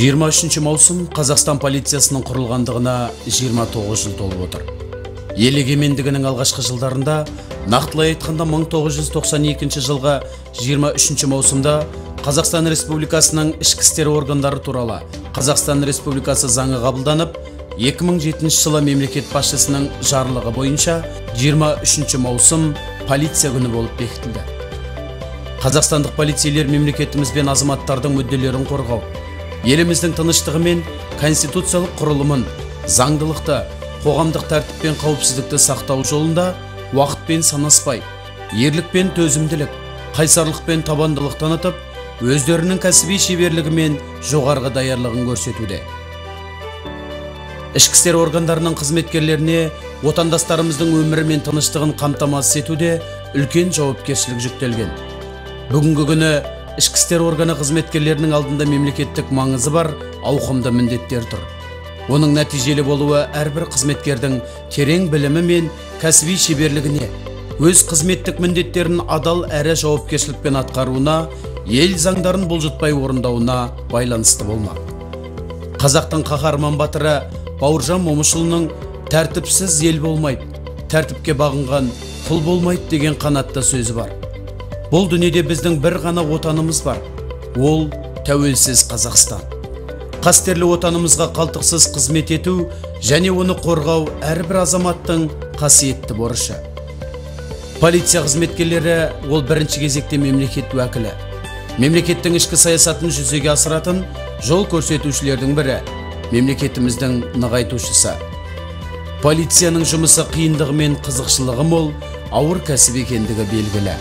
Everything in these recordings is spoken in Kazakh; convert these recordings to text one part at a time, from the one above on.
23 маусым Қазақстан полициясының құрылғандығына 29 жыл толып отыр. Ел егемендігінің алғашқы жылдарында, нақтылай айтқанда 1992 жылғы 23 маусымда Қазақстан Республикасының ішкі істер органдары туралы Қазақстан Республикасы заңы қабылданып, 2007 жылы мемлекет басшысының жарлығы бойынша 23 маусым полиция күні болып бекітілді. Қазақстандық полицейлер мемлекетіміз бен азаматтардың мүдделерін қорғау, еліміздің тыныштығы мен конституциялық құрылымын, заңдылықты, қоғамдық тәртіп пен қауіпсіздікті сақтау жолында уақытпен санаспай, ерлік пен төзімділік, қайсарлық пен табандылық танытып, өздерінің кәсіби шеберлігі мен жоғарғы даярлығын көрсетуде. Ішкі істер органдарының қызметкерлеріне отандастарымыздың өмірі мен тыныштығын қамтамасыз етуде үлкен жауапкершілік жүктелген. Бүгінгі күні ішкі істер органы қызметкерлерінің алдында мемлекеттік маңызы бар ауқымды міндеттер тұр. Оның нәтижелі болуы әрбір қызметкердің терең білімі мен кәсіби шеберлігіне, өз қызметтік міндеттерін адал әрі жауапкершілікпен атқаруына, ел заңдарын бұлжытпай орындауына байланысты болмақ. Қазақтың қаһарман батыры Бауыржан Момышұлының «Тәртіпсіз ел болмайды, тәртіпке бағынған құл болмайды» деген қанатты сөзі бар. Бұл дүниеде біздің бір ғана отанымыз бар. Ол тәуелсіз Қазақстан. Қастерлі отанымызға қалтықсыз қызмет ету және оны қорғау әрбір азаматтың қасиетті борышы. Полиция қызметкерлері ол бірінші кезекте мемлекет уәкілі. Мемлекеттің ішкі саясатын жүзеге асыратын жол көрсетушілердің бірі, мемлекетіміздің нығайтушысы. Полицияның жұмысы қиындығы мен қызықшылығы мол, ауыр кәсіп екендігі белгілі.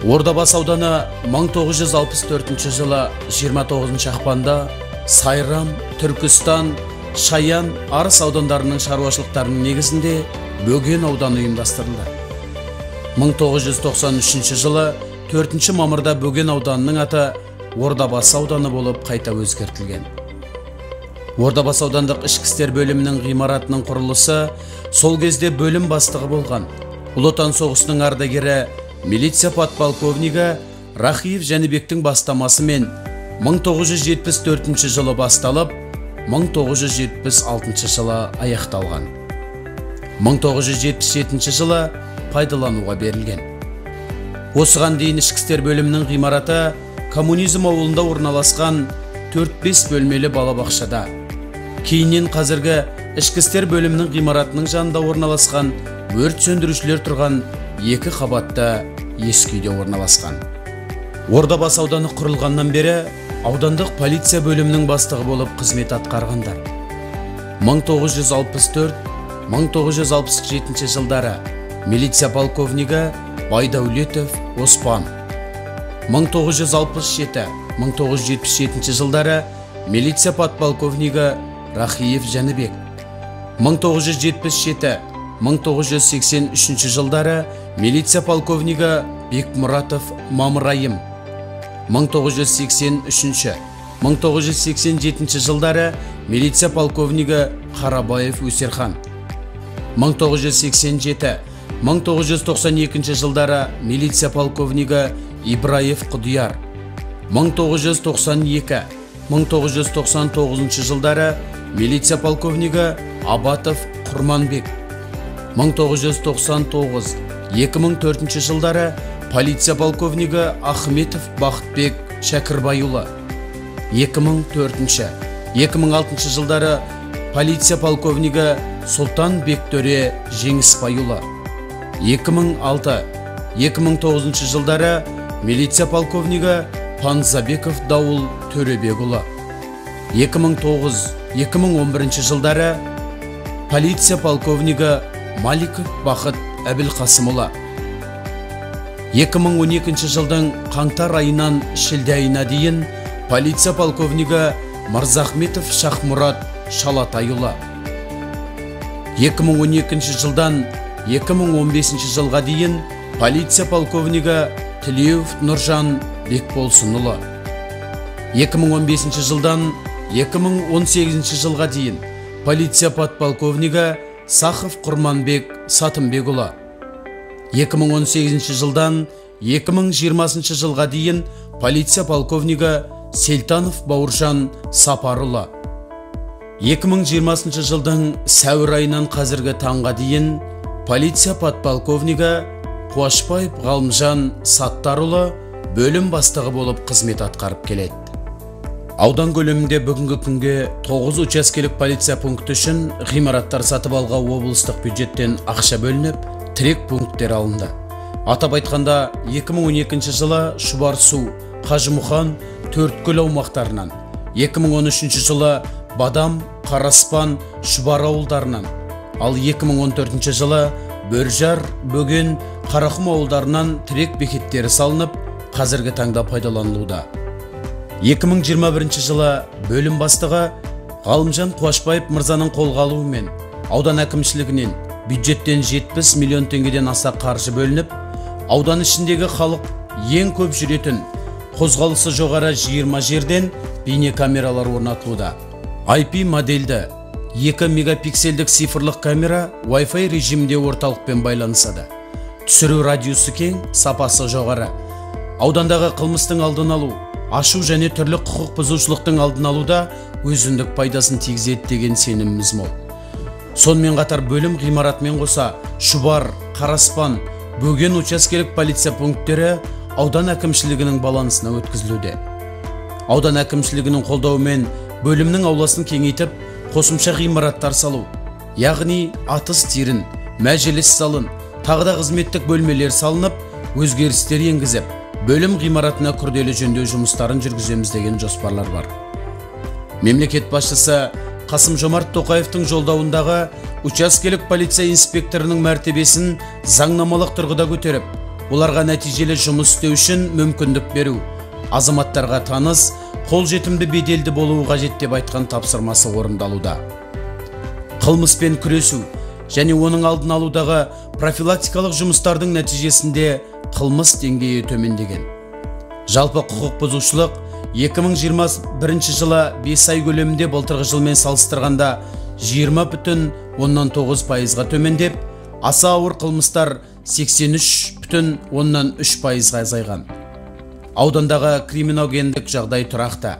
Ордабасы ауданы 1964 жылы 29 ақпанда Сайрам, Түркістан, Шаян, Арыс аудандарының шаруашылықтарының негізінде Бөген ауданы ұйымдастырылды. 1993 жылы 4 мамырда Бөген ауданының аты Ордабасы ауданы болып қайта өзгертілген. Ордабасы аудандық ішкі істер бөлімінің ғимаратының құрылысы сол кезде бөлім бастығы болған Ұлы Отан соғысының ардагері милиция подполковнигі Рахиев Жәнібектің бастамасымен 1974 жылы басталып, 1976 жылы аяқталған. 1977 жылы пайдалануға берілген. Осыған дейін ішкі істер бөлімінің ғимараты коммунизм ауылында орналасқан 4-5 бөлмелі балабақшада, кейіннен қазіргі ішкі істер бөлімінің ғимаратының жанында орналасқан өрт сөндірушілер тұрған 2 қабатты ескі үйде орналасқан. Ордабасы ауданы құрылғаннан бері аудандық полиция бөлімінің бастығы болып қызмет атқарғандар. 1964-1967 жылдары милиция полковнигі Байдәулетов Оспан, 1967-1977 жылдары милиция подполковнигі Рахиев Жәнібек, 1977-1983 жылдары милиция полковнигі Бекмұратов Мамырайым, 1983-1987 жылдары милиция полковнигі Қарабаев Өсерхан, 1987-1992 жылдары милиция полковнигі Ибраев Құдияр, 1992-1999 жылдары милиция полковнигі Абатов Құрманбек, 1999-2004 жылдары полиция полковнигі Ахметов Бақытбек Шәкірбайұлы, 2004-2006 жылдары полиция полковнигі Сұлтан Бектөре Жеңісбайұлы, 2006-2009 жылдары милиция полковнигі Панзабеков Дауыл Төребекұлы, 2009-2011 жылдары полиция полковнигі Маликов Бақыт Әбілқасымұлы, 2012 жылдың қаңтар айынан шілде айына дейін полиция полковнигі Мырзахметов Шахмұрат Шалатайұлы, 2012 жылдан 2015 жылға дейін полиция полковнигі Тілеуов Нұржан Бекболсынұлы, 2015 жылдан 2018 жылға дейін полиция подполковнигі Сахов Құрманбек Сатымбекұлы, 2018 жылдан 2020 жылға дейін полиция полковнигі Селтанов Бауыржан Сапарұлы. 2020 жылдың сәуір айынан қазіргі таңға дейін полиция подполковнигі Қуашбаев Ғалымжан Саттарұлы бөлім бастығы болып қызмет атқарып келеді. Аудан көлемінде бүгінгі күнге 9 учаскелік полиция пункті үшін ғимараттар сатып алуға облыстық бюджеттен ақша бөлініп, тірек пункттер алынды. Атап айтқанда 2012 жылы Шұбарсу, Қажымұқан, Төрткөл аумақтарынан, 2013 жылы Бадам, Қараспан, Шұбар ауылдарынан, ал 2014 жылы Бөржар, Бөген, Қарақұм ауылдарынан тірек бекеттері салынып, қазіргі таңда пайдаланылуда. 2021 жылы бөлім бастығы Ғалымжан Қуашбаев мырзаның қолға алуымен аудан әкімшілігінен бюджеттен 70 миллион теңгеден аса қаржы бөлініп, аудан ішіндегі халық ең көп жүретін, қозғалысы жоғары 20 жерден бейнекамералар орнатылуда. IP модельді 2 мегапикселдік цифрлық камера Wi-Fi режимінде орталықпен байланысады. Түсіру радиусы кең, сапасы жоғары. Аудандағы қылмыстың алдын алу, ашу және түрлі құқық бұзушылықтың алдын алуда өзіндік пайдасын тигізеді деген сеніміміз мол. Сонымен қатар бөлім ғимаратымен қоса Шұбар, Қараспан, Бөген учаскелік полиция пункттері аудан әкімшілігінің балансына өткізілуде. Аудан әкімшілігінің қолдауымен бөлімнің ауласын кеңейтіп, қосымша ғимараттар салу, яғни атыс тирін, мәжіліс залын, тағы да қызметтік бөлмелер салынып, өзгерістер енгізіп, бөлім ғимаратына күрделі жөндеу жұмыстарын жүргіземіз деген жоспарлар бар. Мемлекет басшысы Қасым-Жомарт Тоқаевтың жолдауындағы учаскелік полиция инспекторының мәртебесін заңнамалық тұрғыда көтеріп, оларға нәтижелі жұмыс істеу үшін мүмкіндік беру, азаматтарға таныс, қолжетімді беделді болуы қажет деп айтқан тапсырмасы орындалуда. Қылмыспен күресу және оның алдын алудағы профилактикалық жұмыстардың нәтижесінде қылмыс деңгейі төмендеген. Жалпы құқық бұзушылық 2021 жылы 5 ай көлемінде былтырғы жылмен салыстырғанда 20,9%-ға төмендеп, аса ауыр қылмыстар 83,3%-ға азайған. Аудандағы криминогендік жағдай тұрақты.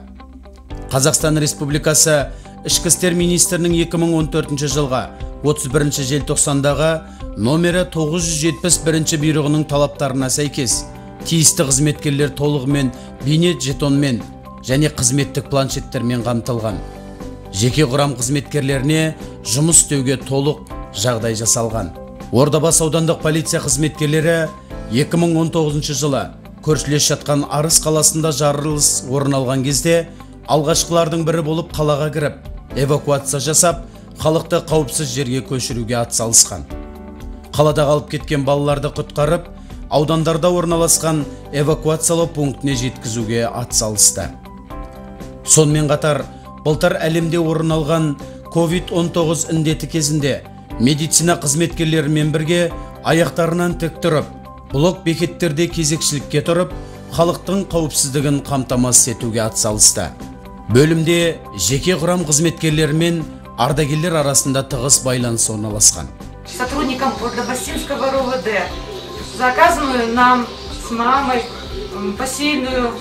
Қазақстан Республикасы Ішкі істер министрінің 2014 жылға 31 желтоқсандағы номері 971 бұйрығының талаптарына сәйкес тиісті қызметкерлер толығымен бейне жетонмен және қызметтік планшеттермен қамтылған. Жеке құрам қызметкерлеріне жұмыс істеуге толық жағдай жасалған. Ордабасы аудандық полиция қызметкерлері 2019 жылы көршілес жатқан Арыс қаласында жарылыс орын алған кезде алғашқылардың бірі болып қалаға кіріп, эвакуация жасап, халықты қауіпсіз жерге көшіруге атсалысқан. Қалада қалып кеткен балаларды құтқарып, аудандарда орналасқан эвакуациялау пунктіне жеткізуге атсалысты. Сонымен қатар, былтыр әлемде орын алған COVID-19 індеті кезінде медицина қызметкерлерімен бірге аяқтарынан тік тұрып, блок бекеттерде кезекшілікке тұрып, халықтың қауіпсіздігін қамтамасыз етуге атсалысты. Бөлімде жеке құрам қызметкерлерімен ардагерлер арасында тығыз байланыс орналасқан. Сотрудникам Ордабасинского РОВД за оказанную нам с мамой посильную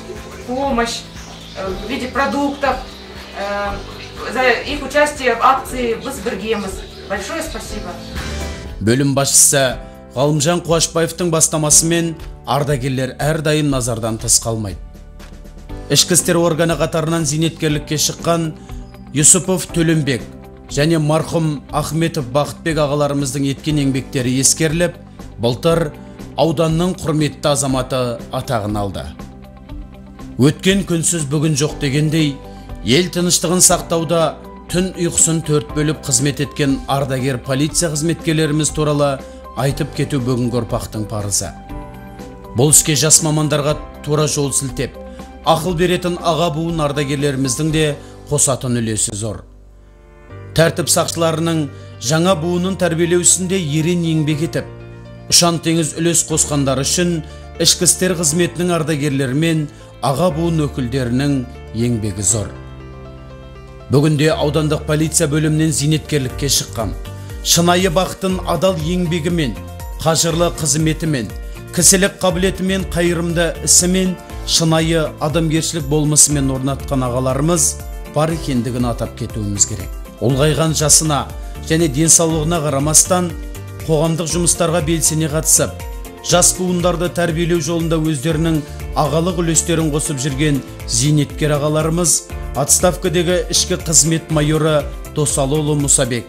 помощь в виде продуктов, за их участие в акции «Бізбіргеміз». Большое спасибо. Бөлім басшысы Ғалымжан Қуашбаевтың бастамасымен ардагерлер әрдайым назардан тыс қалмайды. Ішкі істер органы қатарынан зейнеткерлікке шыққан Юсупов Төлембек және марқұм Ахметов Бақытбек ағаларымыздың еткен еңбектері ескеріліп, былтыр ауданның құрметті азаматы атағын алды. Өткен күнсіз бүгін жоқ дегендей, ел тыныштығын сақтауда түн ұйқысын 4 бөліп қызмет еткен ардагер полиция қызметкерлеріміз туралы айтып кету бүгінгі ұрпақтың парызы. Бұл іске жас мамандарға тура жол сілтеп, ақыл беретін аға буын ардагерлеріміздің де қосатын үлесі зор. Тәртіп сақшыларының жаңа буынын тәрбиелеу ісінде ерен еңбек етіп, ұшан теңіз үлес қосқандар үшін ішкі істер қызметінің ардагерлері мен аға буын өкілдерінің еңбегі зор. Бүгінде аудандық полиция бөлімінен зейнеткерлікке шыққан, шынайы бақытын адал еңбегімен, қажырлы қызметімен, кісілік қабілетімен, қайырымды ісімен шынайы адамгершілік болмысымен орнатқан ағаларымыз бар екендігін атап кетуіміз керек. Ұлғайған жасына және денсаулығына қарамастан қоғамдық жұмыстарға белсене қатысып, жас буындарды тәрбиелеу жолында өздерінің ағалық үлестерін қосып жүрген зейнеткер ағаларымыз отставкадегі ішкі қызмет майоры Досалыұлы Мұсабек,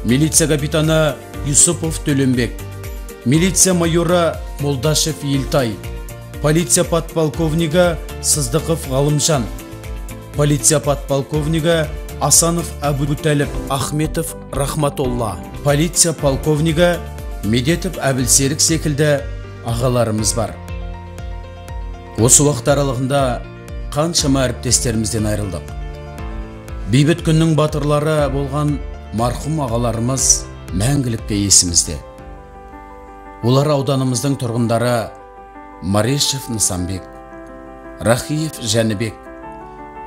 милиция капитаны Юсупов Төленбек, милиция майоры Молдашев Елтай, полиция подполковнигі Сыздықов Ғалымжан, полиция подполковнигі Асанов Әбутәліп Ахметов Рахматолла, полиция полковнигі Медетов Әбілсерік секілді ағаларымыз бар. Осы уақыт аралығында қаншама әріптестерімізден айырылдық. Бейбіт күннің батырлары болған марқұм ағаларымыз мәңгілікке есімізде. Олар ауданымыздың тұрғындары Марешев Нысанбек, Рахиев Жәнібек,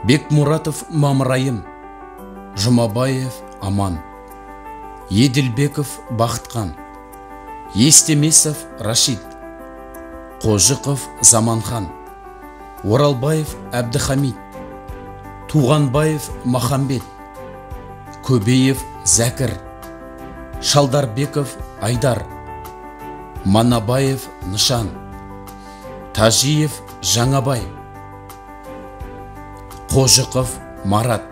Бекмұратов Мамырайым, Жұмабаев Аман, Еділбеков Бақытқан, Естемесов Рашид, Қожықов Заманхан, Оралбаев Әбдіхамид, Туғанбаев Махамбет, Көбеев Зәкір, Шалдарбеков Айдар, Манабаев Нышан, Тажиев Жаңабай, Қожықов Марат,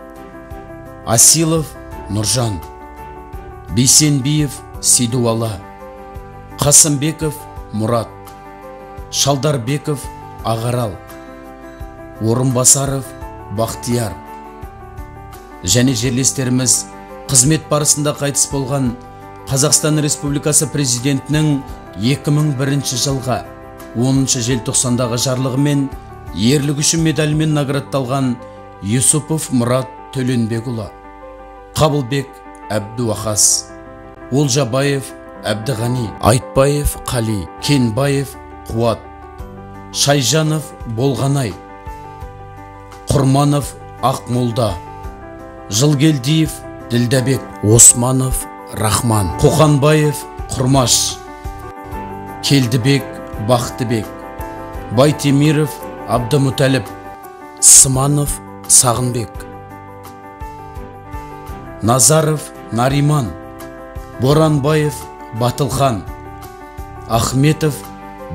Асилов Нұржан, Бейсенбиев Сейдуала, Қасымбеков Мұрат, Шалдарбеков Ағарал, Орынбасаров Бақтияр және жерлестеріміз қызмет барысында қайтыс болған Қазақстан Республикасы президентінің 2001 жылға 10 желтоқсандағы жарлығымен ерлігі үшін медалімен наградталған Юсупов Мұрат Төленбекұлы, Қабылбек Әбдуахас, Олжабаев Әбдіғани, Айтбаев Қали, Кенбаев Қуат, Шайжанов Болғанай, Құрманов Ақмолда, Жылгелдиев Ділдәбек, Османов Рахман, Қоқанбаев Құрмаш, Келдібек Бақтыбек, Байтемиров Абдымутәліп, Сыманов Сағынбек, Назаров Нариман, Боранбаев Батылхан, Ахметов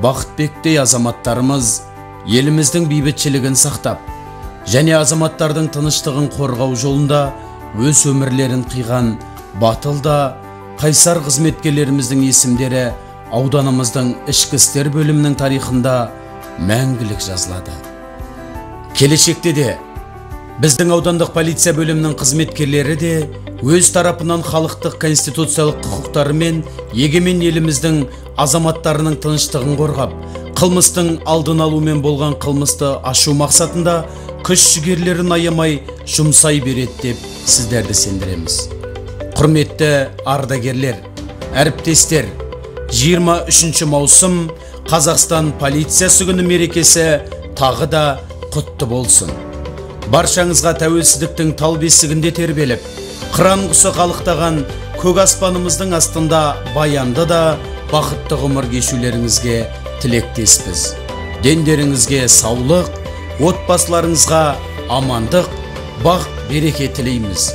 Бақытбектей азаматтарымыз еліміздің бейбітшілігін сақтап, және азаматтардың тыныштығын қорғау жолында өз өмірлерін қиған батыл да қайсар қызметкерлеріміздің есімдері ауданымыздың ішкі істер бөлімінің тарихында мәңгілік жазылады. Келешекте де біздің аудандық полиция бөлімінің қызметкерлері де өз тарапынан халықтық конституциялық құқықтары мен егемен еліміздің азаматтарының тыныштығын қорғап, қылмыстың алдын алумен болған қылмысты ашу мақсатында күш-жігерлерін аямай жұмсай береді деп сіздерді сендіреміз. Құрметті ардагерлер, әріптестер, 23 маусым Қазақстан полициясы күні мерекесі тағы да құтты болсын. Баршаңызға тәуелсіздіктің тал бесігінде тербеліп, қыран құсы қалықтаған көк аспанымыздың астында баянды да бақытты ғұмыр кешулеріңізге тілектеспіз. Дендеріңізге саулық, отбасыларыңызға амандық, бақ береке тілейміз.